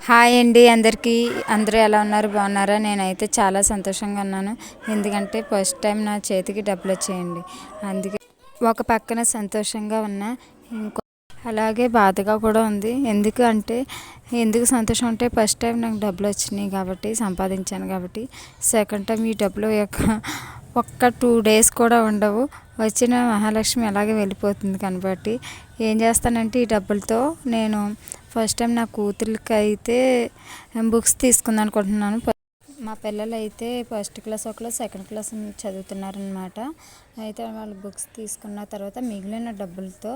Hi అండి అందరికీ. అందరూ ఎలా ఉన్నారు? బాగున్నారా? నేనైతే చాలా సంతోషంగా ఉన్నాను. ఎందుకంటే ఫస్ట్ టైం నా చేతికి డబ్బులు వచ్చాయండి. అందుకే ఒక పక్కన సంతోషంగా ఉన్నా, ఇంకో అలాగే బాధగా కూడా ఉంది. ఎందుకు సంతోషం అంటే ఫస్ట్ టైం నాకు డబ్బులు వచ్చినాయి కాబట్టి, సంపాదించాను కాబట్టి. సెకండ్ టైం ఈ డబ్బులు ఒక్క 2 days కూడా ఉండవు. వచ్చిన మహాలక్ష్మి అలాగే వెళ్ళిపోతుంది కాబట్టి ఏం చేస్తానంటే ఈ డబ్బులతో నేను ఫస్ట్ టైం నా కూతురికి అయితే బుక్స్ తీసుకుందాం అనుకుంటున్నాను. మా పిల్లలు అయితే ఫస్ట్ క్లాస్ ఒకరు సెకండ్ క్లాస్ చదువుతున్నారనమాట. అయితే వాళ్ళు బుక్స్ తీసుకున్న తర్వాత మిగిలిన డబ్బులతో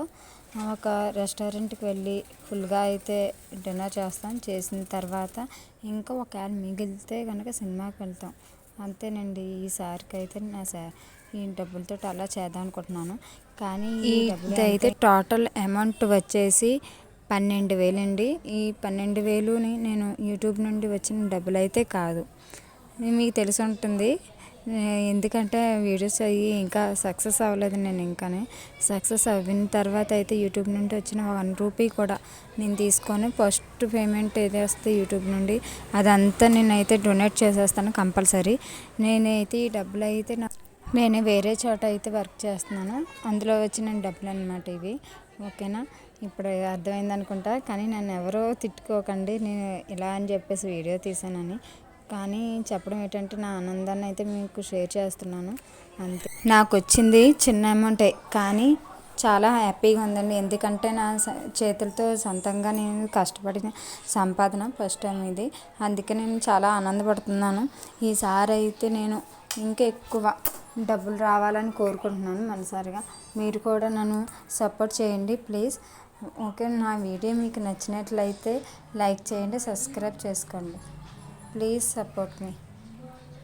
ఒక రెస్టారెంట్కి వెళ్ళి ఫుల్గా అయితే డిన్నర్ చేస్తాం. చేసిన తర్వాత ఇంకా ఒకవేళ మిగిలితే కనుక సినిమాకి వెళ్తాం. అంతేనండి. ఈసారికి అయితే ఈ డబ్బులతో అలా చేద్దాం అనుకుంటున్నాను. కానీ ఈ డబ్బులు అయితే టోటల్ అమౌంట్ వచ్చేసి 12,000 అండి. ఈ 12,000ని నేను యూట్యూబ్ నుండి వచ్చిన డబ్బులు అయితే కాదు. మీకు తెలిసి ఉంటుంది. ఎందుకంటే వీడియోస్ అయ్యి ఇంకా సక్సెస్ అవ్వలేదు. నేను సక్సెస్ అవ్విన తర్వాత అయితే యూట్యూబ్ నుండి వచ్చిన 1 రూపీ కూడా నేను తీసుకొని ఫస్ట్ పేమెంట్ ఏది వస్తే యూట్యూబ్ నుండి అదంతా నేనైతే డొనేట్ చేసేస్తాను కంపల్సరీ. నేనైతే ఈ డబ్బులు అయితే నేను వేరే చోట అయితే వర్క్ చేస్తున్నాను. అందులో వచ్చిన డబ్బులు అన్నమాట ఇవి. ఓకేనా? ఇప్పుడు అర్థమైంది అనుకుంటా. కానీ నన్ను ఎవరో తిట్టుకోకండి, నేను ఇలా అని చెప్పేసి వీడియో తీసానని. కానీ చెప్పడం ఏంటంటే నా ఆనందాన్ని అయితే మీకు షేర్ చేస్తున్నాను అంతే. నాకు వచ్చింది చిన్న అమౌంటే కానీ చాలా హ్యాపీగా ఉందండి. ఎందుకంటే నా చేతులతో సొంతంగా నేను కష్టపడిన సంపాదన ఫస్ట్ టైం ఇది. అందుకే నేను చాలా ఆనందపడుతున్నాను. ఈసారి అయితే నేను ఇంకా ఎక్కువ డబ్బులు రావాలని కోరుకుంటున్నాను మనసారిగా. మీరు కూడా నన్ను సపోర్ట్ చేయండి ప్లీజ్. ఓకే, నా వీడియో మీకు నచ్చినట్లయితే లైక్ చేయండి, సబ్స్క్రైబ్ చేసుకోండి. Please support me.